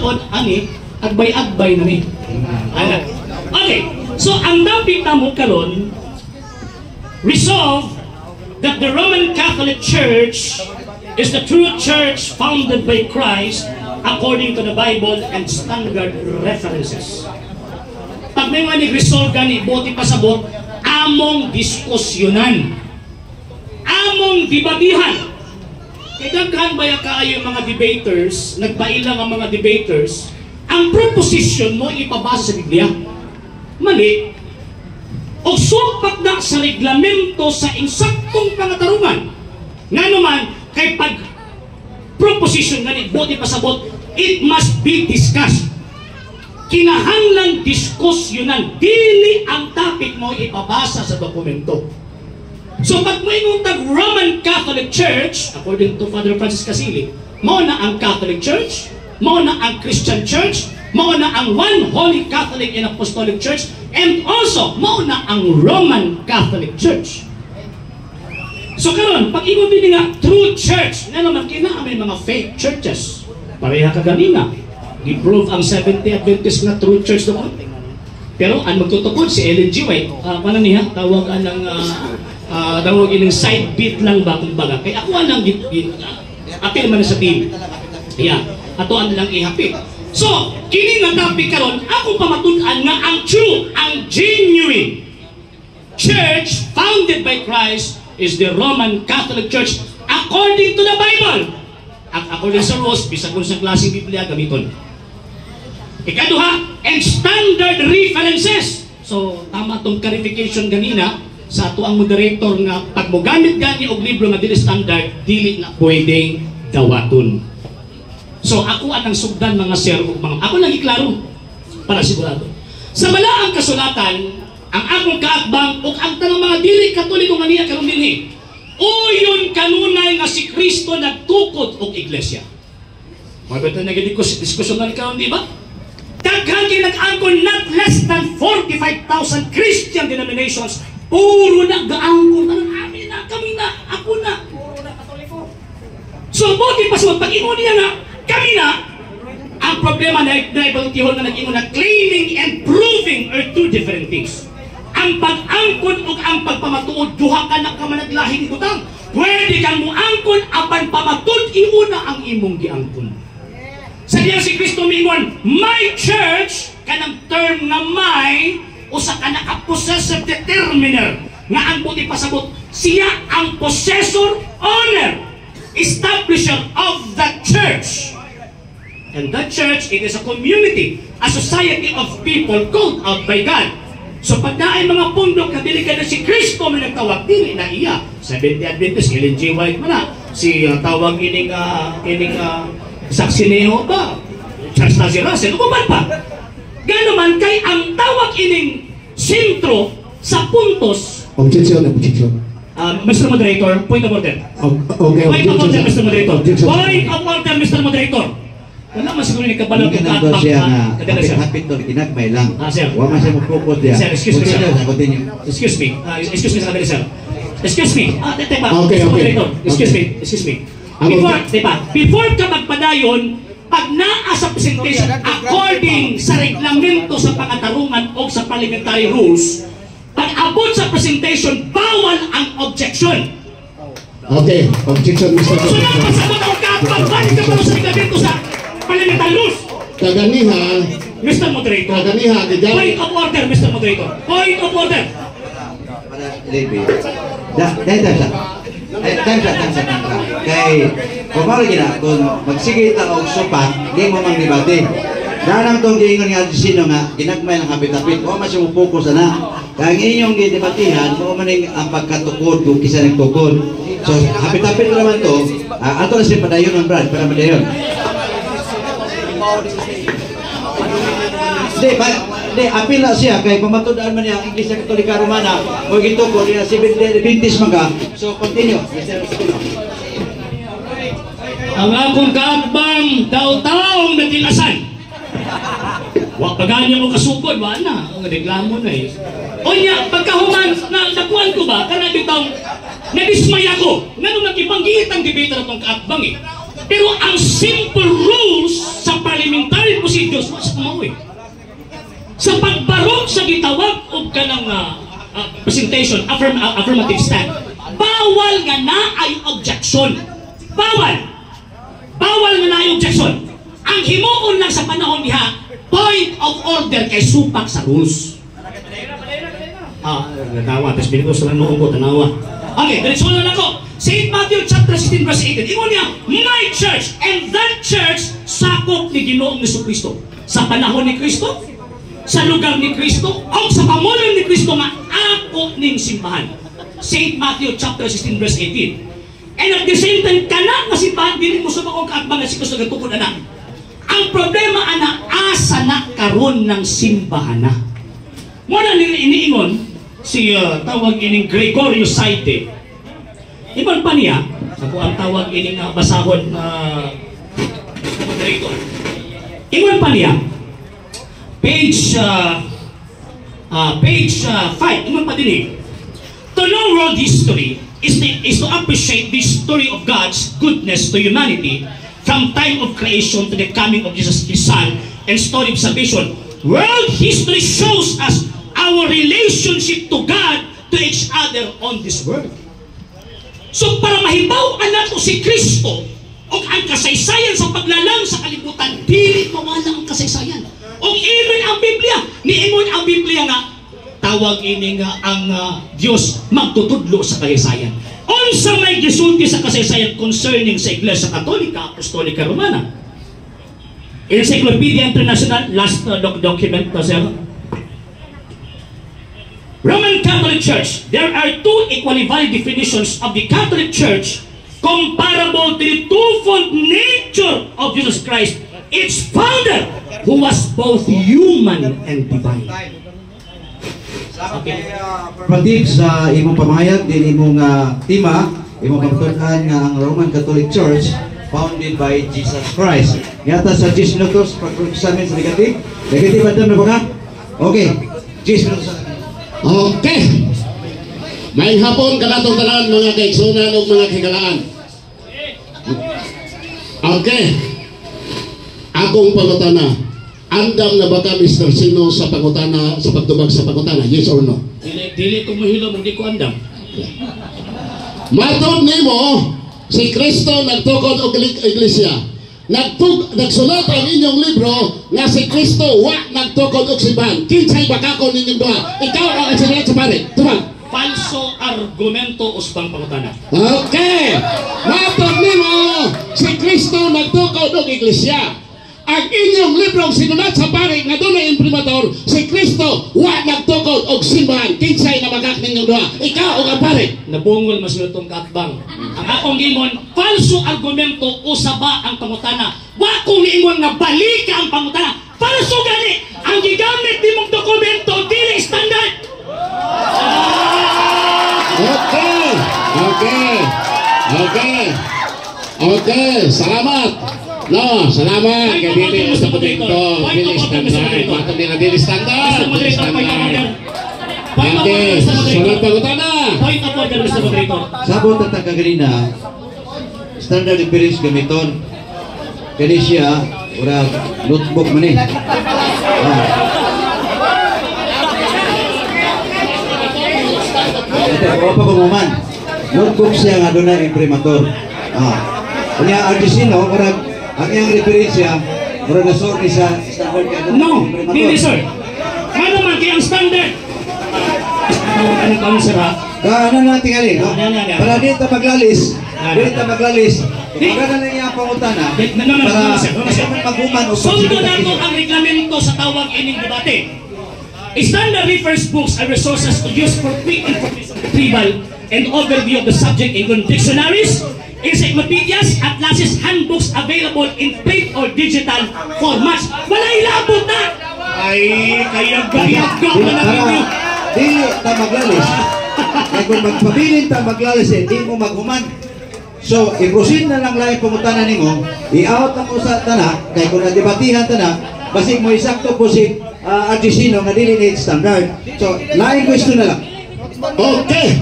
tinuod, ani, agbay-agbay na ni. Anak. Okay, so ang topic namo karon, resolve that the Roman Catholic Church is the true church founded by Christ according to the Bible and standard references. Pag may mga nag-resolve ka ni buti pasabot, among diskusyonan, among debatihan. Kaya daghan baya kaayo yung mga debaters, nagpailang ang mga debaters, ang proposition mo ipabasa sa Biblia. Mali. O sumpak na sa reglamento sa insaktong pangatarungan. Nga naman, kay pag proposition nga ni buti pasabot, it must be discussed. Kinahanglan diskusyonan, dili ang topic mo ipabasa sa dokumento. So pag mo inguntag Roman Catholic Church, according to Father Francis Casili, mao na ang Catholic Church, mao na ang Christian Church, mao na ang One Holy Catholic and Apostolic Church, and also mao na ang Roman Catholic Church. So karon, pag ingon din nga true church, nga naman may mga fake churches. Pareha ka ganina. I-prove ang Seventh Day Adventist na true church doon. Pero ang magtutukod si Ellen G. White, paano niya? Tawag ng tawag ilang side beat lang ba kumbaga. Kaya ako anang apil man sa team. Yeah, ato ang lang ihapit. So, kini nga topic karon, ako pamatunan nga ang true, ang genuine church founded by Christ is the Roman Catholic Church according to the Bible. At according sa rules, bisag kung sa klaseng Biblia gamiton. Ikaduha, and standard references. So, tama itong clarification ganina sa ato ang moderator nga pag mo gamit gani og libro nga dili standard, dili na pwedeng dawaton. So, ako anang sugdan mga sir ug mga ako lang iklaro para sigurado. Sa balaang kasulatan, ang akong kaatbang ug ang tanang mga dili katoliko nga niya karon dinhi. Uyon kanunay nga si Kristo nagtukod og iglesia. Mabeto na gid diskusyon na karon di ba? Daghan kay nag-angkon not less than 45,000 Christian denominations. Puro na gaangkon amin na kami na ako na puro na katoliko. So buti pa sa pag-ingon niya na kami na ang problema na ibang tihon na nag-ingon na claiming and proving are two different things. Ang pag-angkon ug ang pagpamatuod duha ka na ka managlahi ni butang. Pwede kang muangkon apan pamatud iuna ang imong giangkon. Sa diya si Kristo mingon, my church kanang term nga may usa ka naka-possessive determiner nga ang buti pasabot siya ang possessor, owner, establisher of the church. And that church, it is a community, a society of people called out by God. So pag naay mga pundok na dili ka na si Kristo may nagtawag, dili na iya. Seventh Day Adventist, Ellen G. White man na. Si tawag ining Saxineo ba? Charles Nazirase, uban pa. Ganoman kay ang tawag ining sentro sa puntos. Objection. Mr. Moderator, point of order. Okay, point of order, Mr. Moderator. Point of order, Mr. Moderator. Wala man siguro ni kabalog ng kaatbang siya nga hapit doon, kinagmay lang. Sir. Wala man siya mag-focus diya. Sir, excuse me, sir. Excuse me, sir. Excuse me. Okay. Excuse me. Before ka magpadayon, pag naa sa presentation, according sa reglamento sa pangatarungan o sa parliamentary rules, pag abot sa presentation, bawal ang objection. Okay, objection, Mr. So, napasabot ang kapag, balik ka pa sa reglamento sa parliamentary rules. Kaganiha, Mr. Moderator. Point of order, Mr. Moderator. Point of order. Kay kumari gina kung magsigit ang og supak, di mo mang debate. Danang tong giingon nga sino nga ginagmay ng hapit-hapit, o mas mo focus na. Kaya ang inyong gidebatihan, mo man ang pagkatukod kung kisa nagtukod. So hapit-hapit naman to, ato na si padayon ng Brad para madayon. Di, apil na siya kay pamatudaan man niya ang Iglesia Katolika Romana o gitukod niya si Adventist mga. So continue. Ang akong kaatbang taong natilasan. Wa paganya mo kasugod, wa na. Ang reklamo na eh. O niya, pagkahuman, nakuhan ko ba, karena bitang nadismay ako. Nga nung nagkipanggit ang debate na itong kaatbang eh. Pero ang simple rules sa parliamentary si Diyos, wala sa kumawi. Sa pagbarog sa gitawag o ka ng presentation, affirmative stand, bawal nga na ay objection. Bawal nga na ay objection. Ang himuon lang sa panahon niya, point of order kay supak sa rules. Tanawa, tapos binigos na noong ko, tanawa. Okay, diretso na lang ako. St. Matthew chapter 16 verse 18. Ingon niya, my church, and that church, sakop ni Ginoong Jesucristo. Sa panahon ni Kristo, sa lugar ni Kristo, o sa pamulan ni Kristo nga ako ning simbahan. St. Matthew chapter 16 verse 18. And at the same time, kana nga simbahan, dili mo sa mga kaatbang nga si Kristo nagtukod anak. Ang problema ana, asa na karon ng simbahan na. Muna iniingon, si tawag ining Gregorius Saite. Iban pa niya, ako ang tawag ining basahon dito. Iban pa niya, page 5, iban pa din. To know world history is to appreciate the story of God's goodness to humanity from time of creation to the coming of Jesus His Son and story of salvation. World history shows us our relationship to God, to each other on this world. So para mahibaw nato si Kristo o ang kasaysayan sa paglalang sa kalibutan, dili mawala ang kasaysayan. O even ang Biblia, niingon ang Biblia nga, tawag ini nga ang Diyos magtutudlo sa kasaysayan. Unsa may gisulti sa kasaysayan concerning sa Iglesia Katolika, Apostolika Romana. Encyclopedia International, last document na siya. Roman Catholic Church, there are two equally valid definitions of the Catholic Church comparable to the twofold nature of Jesus Christ, its founder, who was both human and divine. Okay. Pagtip sa imong pamahayag, din imong tema, imong kapatunan nga ang Roman Catholic Church founded by Jesus Christ. Yata sa 10 minutos, pag-examine sa negative. Negative ba na ba ka? Okay. 10 minutos. Okay. May hapon ka natong tanan mga kaigsunan o mga kagalaan. Okay. Akong pangutana. Andam na ba ka, Mr. Sino, sa pangutana, sa pagtubag sa pangutana? Yes or no? Dili ko mahilo, hindi ko andam. Matod nimo, si Kristo nagtukod og iglesia. Nagsulat ang inyong libro nga si Kristo wa nagtukod og simbahan. Kinsay bakakon ninyong duha? Ikaw ang agsulat sa pare. Tumag. Falso argumento usbang pangutana. Okay. Matod nimo, si Kristo nagtukod og iglesia. Ang inyong librong sinulat sa pare nga doon na imprimator, si Kristo wa nagtukod og simbahan. Kinsay na magak ninyong duha? Ikaw o ang pare? Nabungol masulutong kaatbang. Ang akong giingon, falso argumento usaba ang pangutana. Wa kong giingon nga balika ang pangutana. Falso gani. Ang gigamit nimong dokumento dili standard. Okay. Salamat. No, salamat. Kaya dili sa dito. Dili standard. Matod nila dili standard. Okay, sunod pangutana. Point of order, Mr. Moderator. Sabot at kaganina, standard experience gamiton. Kani siya, urag notebook man eh. Ito, pa kumuman. Notebook siya nga doon na imprimator. Kanya Argesino, urag, ang iyang referensya, urag nasor ni sa standard ka. No, hindi sir. Ano man kaya ang standard? Anong kaunser ha? Ano na tingali, no? Para dito maglalis, magana na niya ang pangutana para pag-uman o sundo na po ang reglamento sa tawag ining debate. Standard refers books and resources used for quick information retrieval and overview of the subject, including dictionaries, encyclopedias, atlases, handbooks available in print or digital formats. Wala ilabot na! Ay, kayag-gayag-gag na ninyo. Dili ta maglalis. Kaya kung magpabilin ta maglalis, hindi mo maghuman. So, i-proceed na lang lang pangutana nimo, i-out ang usa tana, kaya kung nadebatihan tana, basig mo isakto po si Argesino nga dili need standard. So, lain question na lang. Okay.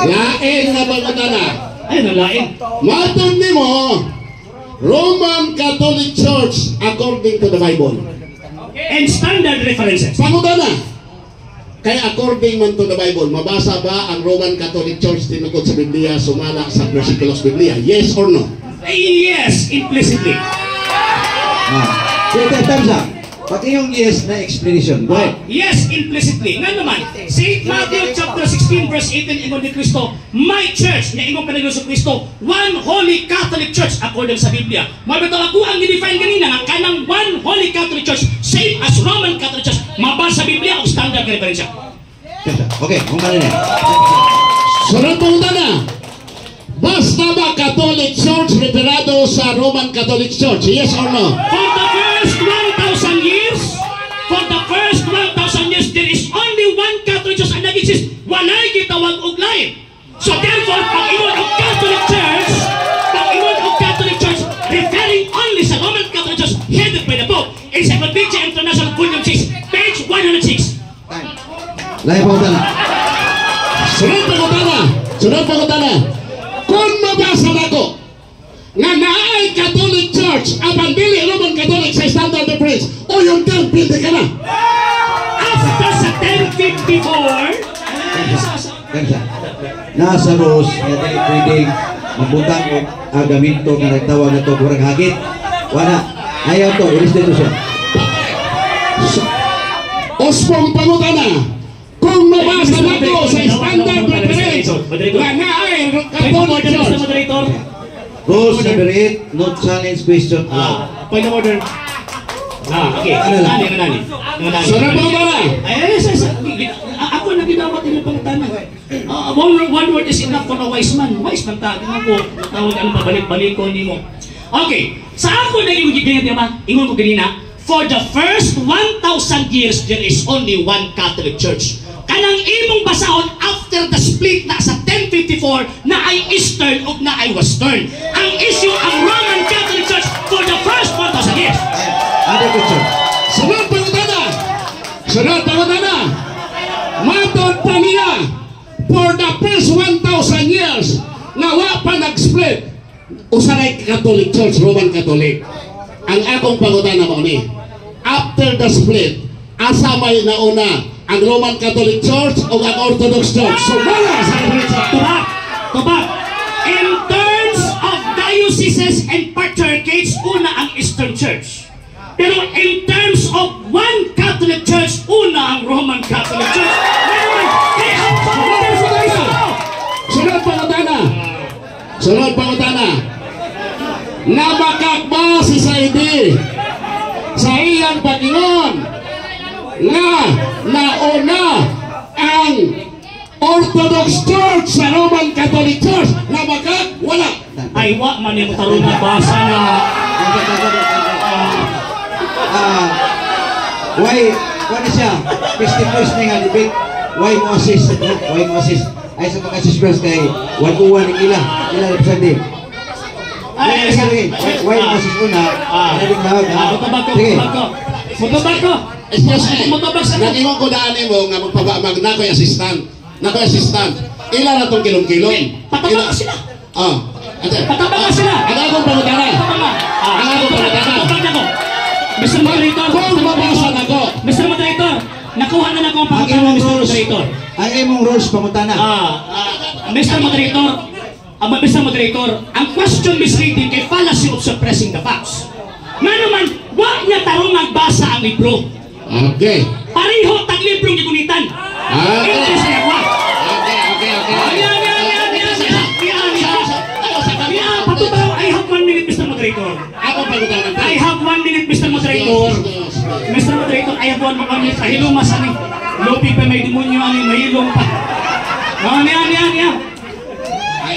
Lain na pangutana. Ay, nalain. Matod nimo, Roman Catholic Church according to the Bible. And standard references. Pangutana. Kaya according man to the Bible, mabasa ba ang Roman Catholic Church tinukod sa Biblia sumala sa versikulos Biblia? Yes or no? Yes, implicitly. So, thumbs up. Pati yung yes na explanation. Go ahead. Yes, implicitly. Nga naman, St. Matthew chapter 16 verse 18 ingon ni Kristo, my church, nga ingon kanila sa Kristo, one holy Catholic church according sa Biblia. Mabito ako ang i-define kanina nga kanang one holy Catholic church, same as Roman Catholic church, mabasa sa Biblia o standard na referensya. Okay, kung ano na. Sunod punta na. Basta ba Catholic Church referado sa Roman Catholic Church? Yes or no? For the first 1,000 years, there is only one Catholic church and nag-exist. Walay gitawag og lain. So therefore, pag ingon og Catholic Church, referring only sa Roman Catholic Church headed by the Pope, Encyclopedia International Volume 6, page 106. Lahat po na. Sunod pagutana. Kung mabasa nako nga naay Catholic Church apan dili Roman Catholic sa standard difference o yung term pwede ka na. After sa 1054, Nasa rules, nga dili pwedeng mabutang o agaminto nga nagtawag na ito kurang hagit. Wala. Ayaw to, i-restitution. Ospong pangutana. Kung mabasa nako sa standard difference nga naay Catholic Church. Rules number 8, no challenge question allowed. Point of order. Okay. Kanani. Sunod pangutana. Ako na ginawat yung pangutana. One word is enough for a wise man. Wise man ta. Ako, tawag ang pabalik-balik ko ni mo. Okay. Sa ako na yung ganyan, diba? Ingon ko ganina, for the first 1,000 years, there is only one Catholic Church. Kanang imong basahon after the split na sa 1054 na ay Eastern o na ay Western. Ang issue ang Roman Catholic Church for the first 1,000 years. Other question. Sunod pangutana. Matod pa niya for the first 1,000 years na wa pa nag-split usaray Catholic Church, Roman Catholic. Ang akong pangutana mo ni, after the split, asa may nauna ang Roman Catholic Church o ang Orthodox Church? Sumala sa diferensya. Tubak. In terms of dioceses and patriarchates, una ang Eastern Church. Pero in terms of one Catholic Church, una ang Roman Catholic Church. They have founders of Israel. Sunod pangutana. Nabakak si Saidi sa iyang pagingon nga nauna ang Orthodox Church sa Roman Catholic Church? Nabakak? Wala. Ay, wa man yung tarong na basa na Why siya? First nga debate. Why mo assist? Ay sa mga sisters kay wag-uwan ng ila representative. Why mo assist una? Mutabak ko. Excuse me. Nag-iwan ko daan mo nga magpabamag na ko'y assistant. Ila na itong kilong-kilong. Patabak ka sila. Patabak ka sila. Ang akong pangutana. Mr. Moderator. Kung mabasa na ko. Mr. Moderator. Nakuha na ako ang pangutana, Mr. Moderator. Ang imong rules pangutana. Mr. Moderator, ang question misleading kay fallacy of suppressing the facts. Nga naman, wag niya tarong magbasa ang libro. Okay. Pareho taglibrong gigunitan. English na wag. I have 1 minute, Mr. Moderator. I have 1 minute, Mr. Moderator. Mr. Moderator, I have 1 minute. Kahilong masani. Lopi pa may demonyo ani mahilong pa.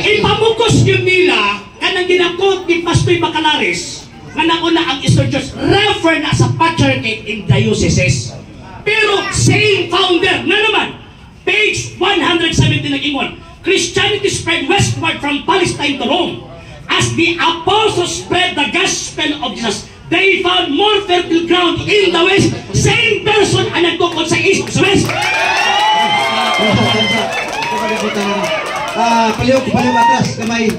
Ipamukos yun nila kanang ginakot ni Pastor Bacalares nga nauna ang Eastern Church refer na sa patriarchate in dioceses. Pero same founder na naman. Page 170 nag-ingon, Christianity spread westward from Palestine to Rome. As the apostles spread the gospel of Jesus, they found more fertile ground in the west. Same person ang nagtukod sa east sa west. Paliw atras kamay.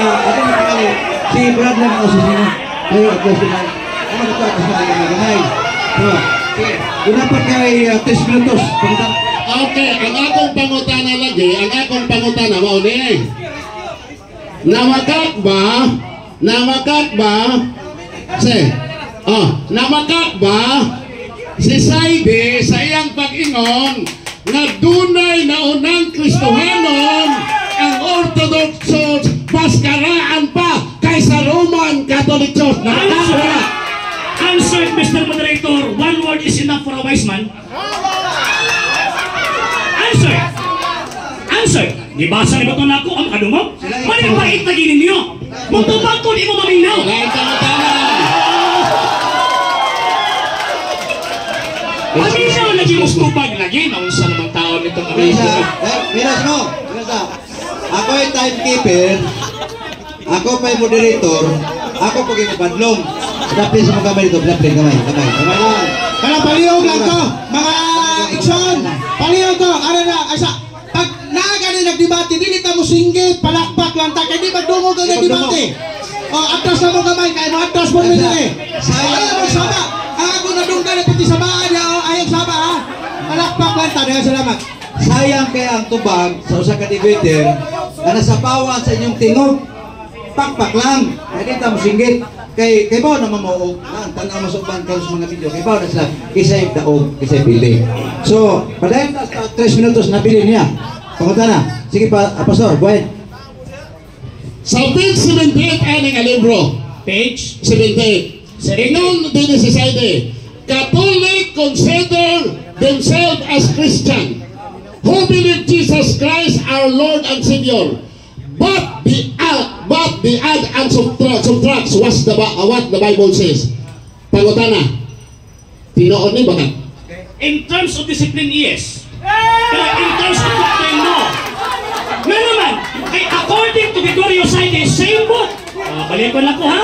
Ako nakakali. Si Brad lang ako sa sino. Ayaw ako sila. Ako nagtatas na kayo na gamay. So, sige. Dapat kay 3 minutos. Pagkita. Okay, ang akong pangutana lagi, ang akong pangutana mao ni. Namakat ba si Saide sa iyang pag-ingon nga dunay naunang Kristohanon ang Orthodox Church baskaraan pa kaysa Roman Catholic Church. Nakakawala. Answer, Mr. Moderator. One word is enough for a wise man. Answer. Answer. Gibasa ni ba ito na ako ang ano mo? Mali ba itaginin niyo? Mutubag ko, di mo maminaw. Wala ang pangutana. Maminaw lagi mo tubag lagi. Naunsa naman tao nitong Mirasa. Amerika. Miras mo. Mirasa. Ako ay timekeeper. Ako pa yung moderator. Ako po yung padlong. Dapat sa mga kamay dito. Dapat kamay. Kamay lang. Kaya palihog lang to, mga ikson, palihog to, ano na, asa, pag naagani nagdebate, dili ta mo singgit, palakpak lang ta, kaya di ba dungog ang nagdebate? O, atras na mo kamay, kaya mo atras mo nila eh. Ayaw mo sama, ako na dunggan na pati sabaan niya, ayaw sama ha. Palakpak lang ta, dagang salamat. Sayang kaya ang tubag sa usa ka debater na nasapawan sa inyong tingog. Pakpak lang. Kaya dito mo singgit. Kay bawa naman mo tanaw mo sa uban karon sa mga video. Kay bawa na sila kisay daog, kisay pili. So, padayon na 3 minutos na pili niya. Pangunta na. Sige pa, Pastor, go ahead. Sa page 78 aning libro, Page. 78. Ingon din si Saide, Catholic consider themselves as Christian who believe Jesus Christ our Lord and Savior. But the add and subtracts what the Bible says. Pangutana. Tinoon ni bakit? In terms of discipline, yes. Pero in terms of doctrine, no. Nga naman, ay according to Gregorio Saide, same book. Balik ko lang ko ha.